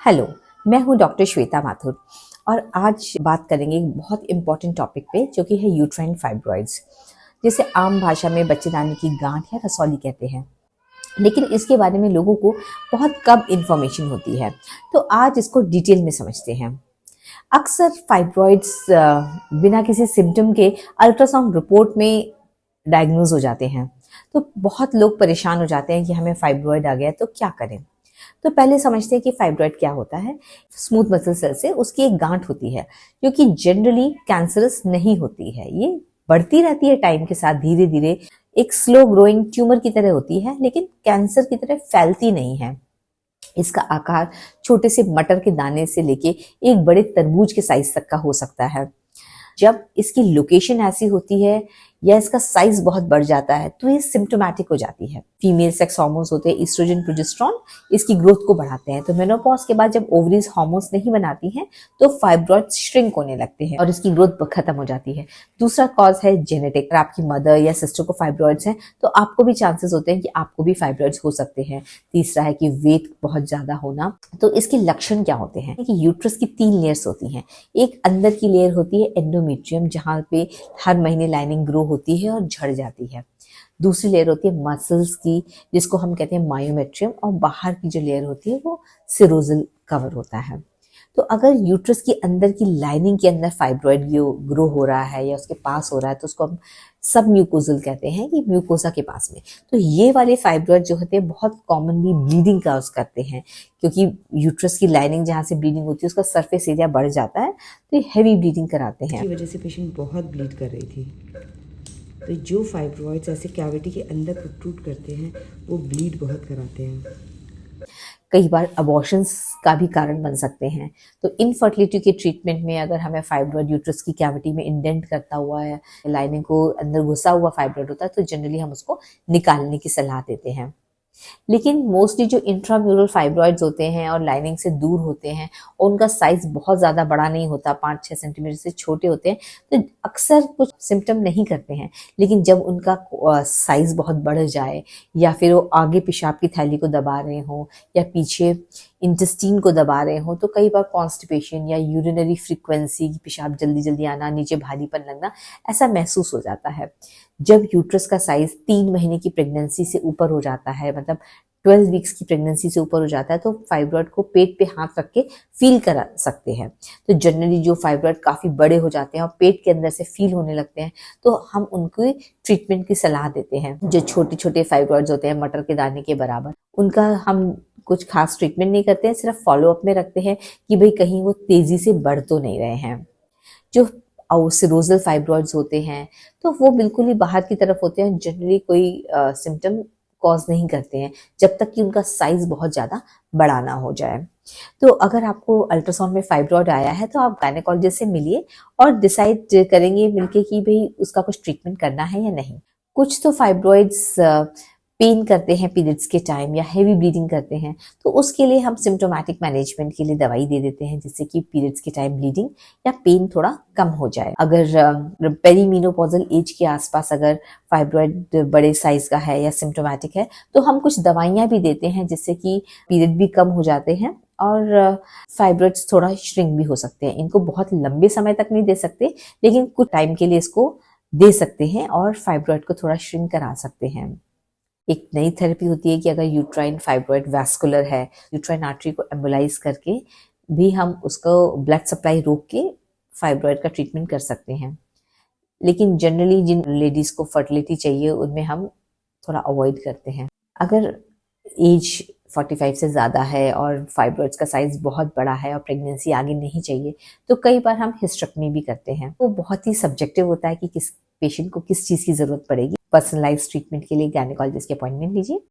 Hello, मैं हूं doctor Shweta Mathur और आज बात करेंगे एक बहुत इम्पॉर्टेंट टॉपिक पे जो कि है यूट्राइन फाइब्रॉइड्स, जिसे आम भाषा में बच्चेदानी की गांठ या रसौली कहते हैं। लेकिन इसके बारे में लोगों को बहुत कम इन्फॉर्मेशन होती है, तो आज इसको डिटेल में समझते हैं। अक्सर फाइब्रॉइड्स बिना किसी सिम्टम के अल्ट्रासाउंड रिपोर्ट में डायग्नोज हो जाते हैं। तो बहुत लोग परेशान हो जाते हैं कि हमें फाइब्रॉइड आ गया तो क्या करें। तो पहले समझते हैं कि फाइब्रॉइड क्या होता है। स्मूथ मसल सेल से उसकी एक गांठ होती है जो कि जनरली कैंसरस नहीं होती है। ये बढ़ती रहती है टाइम के साथ, धीरे धीरे एक स्लो ग्रोइंग ट्यूमर की तरह होती है, लेकिन कैंसर की तरह फैलती नहीं है। इसका आकार छोटे से मटर के दाने से लेके एक बड़े तरबूज के साइज तक का हो सकता है। जब इसकी लोकेशन ऐसी होती है या इसका साइज बहुत बढ़ जाता है तो ये सिम्टोमेटिक हो जाती है। फीमेल सेक्स हार्मोन्स होते हैं ईस्ट्रोजन, प्रोजेस्टेरॉन, इसकी ग्रोथ को बढ़ाते हैं। तो मेनोपॉज के बाद जब ओवरीज हार्मोन्स नहीं बनाती हैं तो फाइब्रॉइड श्रिंक होने लगते हैं और इसकी ग्रोथ खत्म हो जाती है। दूसरा कॉज है जेनेटिक। अगर आपकी मदर या सिस्टर को फाइब्रॉइड्स हैं तो आपको भी चांसेस होते हैं कि आपको भी फाइब्रॉइड्स हो सकते हैं। तीसरा है कि वेट बहुत ज्यादा होना। तो इसके लक्षण क्या होते हैं कि यूट्रस की 3 लेयर्स होती हैं। एक अंदर की लेयर होती है एंडोमेट्रियम, जहाँ पे हर महीने लाइनिंग ग्रो होती है और झड़ जाती है। दूसरी लेयर होती है मसल्स की, जिसको हम कहते हैं मायोमेट्रियम, और बाहर की जो लेयर होती है वो सिरोजल कवर होता है। तो अगर यूट्रस की अंदर की लाइनिंग के अंदर फाइब्रॉइड ग्रो हो रहा है या उसके पास हो रहा है तो उसको हम सब म्यूकोजल कहते हैं, कि म्यूकोसा के पास में। तो ये वाले फाइब्रॉइड जो होते हैं बहुत कॉमनली ब्लीडिंग काज करते हैं, क्योंकि यूट्रस की लाइनिंग जहाँ से ब्लीडिंग होती है उसका सरफेस एरिया बढ़ जाता है, तो ये हैवी ब्लीडिंग कराते हैं। की वजह से पेशेंट बहुत ब्लीड कर रही थी। तो जो फाइब्रॉइड्स ऐसे कैविटी के अंदर प्रोट्रूड करते हैं वो ब्लीड बहुत कराते हैं। कई बार अबॉर्शंस का भी कारण बन सकते हैं। तो इनफर्टिलिटी के ट्रीटमेंट में अगर हमें फाइब्रॉइड यूट्रस की कैविटी में इंडेंट करता हुआ है, लाइनिंग को अंदर घुसा हुआ फाइब्रॉइड होता है, तो जनरली हम उसको निकालने की सलाह देते हैं। लेकिन मोस्टली जो इंट्राम्यूरल फाइब्रॉइड्स होते हैं और लाइनिंग से दूर होते हैं, उनका साइज बहुत ज़्यादा बड़ा नहीं होता, 5-6 सेंटीमीटर से छोटे होते हैं, तो अक्सर कुछ सिम्टम नहीं करते हैं। लेकिन जब उनका साइज बहुत बढ़ जाए या फिर वो आगे पेशाब की थैली को दबा रहे हों या पीछे इंटेस्टीन को दबा रहे हों, तो कई बार कॉन्स्टिपेशन या यूरिनरी फ्रीक्वेंसी, पेशाब जल्दी जल्दी आना, नीचे भारीपन लगना, ऐसा महसूस हो जाता है। जब यूट्रस का साइज 3 महीने की प्रेगनेंसी से ऊपर हो जाता है, मतलब 12 वीक्स की प्रेगनेंसी से ऊपर हो जाता है, तो फाइब्रॉइड को पेट पे हाथ रख के फील करा सकते हैं। तो जनरली जो फाइब्रॉइड काफी बड़े हो जाते हैं और पेट के अंदर से फील होने लगते हैं, तो हम उनको ट्रीटमेंट की सलाह देते हैं। जो छोटे छोटे फाइब्रॉइड्स होते हैं मटर के दाने के बराबर, उनका हम कुछ खास ट्रीटमेंट नहीं करते हैं, सिर्फ फॉलोअप में रखते हैं कि भाई कहीं वो तेजी से बढ़ तो नहीं रहे हैं। जो सिरोजल फाइब्रॉइड्स होते हैं तो वो बिल्कुल ही बाहर की तरफ होते हैं, जनरली कोई सिम्टम कॉज नहीं करते हैं जब तक कि उनका साइज बहुत ज़्यादा बड़ा ना हो जाए। तो अगर आपको अल्ट्रासाउंड में फाइब्रॉइड आया है तो आप गायनेकोलॉजिस्ट से मिलिए और डिसाइड करेंगे मिलके कि भाई उसका कुछ ट्रीटमेंट करना है या नहीं। कुछ तो फाइब्रॉइड्स पेन करते हैं पीरियड्स के टाइम या हेवी ब्लीडिंग करते हैं, तो उसके लिए हम सिम्टोमेटिक मैनेजमेंट के लिए दवाई दे देते हैं, जिससे कि पीरियड्स के टाइम ब्लीडिंग या पेन थोड़ा कम हो जाए। अगर पेरीमेनोपॉजल एज के आसपास अगर फाइब्रॉइड बड़े साइज का है या सिम्टोमेटिक है, तो हम कुछ दवाइयाँ भी देते हैं जिससे कि पीरियड भी कम हो जाते हैं और फाइब्रॉइड्स थोड़ा श्रिंक भी हो सकते हैं। इनको बहुत लंबे समय तक नहीं दे सकते, लेकिन कुछ टाइम के लिए इसको दे सकते हैं और फाइब्रॉइड को थोड़ा श्रिंक करा सकते हैं। एक नई थेरेपी होती है कि अगर यूट्राइन फाइब्रॉइड वैस्कुलर है, यूट्राइन आर्टरी को एम्बोलाइज करके भी हम उसको ब्लड सप्लाई रोक के फाइब्रॉइड का ट्रीटमेंट कर सकते हैं। लेकिन जनरली जिन लेडीज को फर्टिलिटी चाहिए उनमें हम थोड़ा अवॉइड करते हैं। अगर एज 45 से ज़्यादा है और फाइब्रॉइड्स का साइज बहुत बड़ा है और प्रेगनेंसी आगे नहीं चाहिए, तो कई बार हम हिस्टेक्टमी भी करते हैं। वो बहुत ही सब्जेक्टिव होता है कि किस पेशेंट को किस चीज़ की ज़रूरत पड़ेगी। पर्सनलाइज ट्रीटमेंट के लिए गायनेकोलॉजिस्ट की अपॉइंटमेंट लीजिए।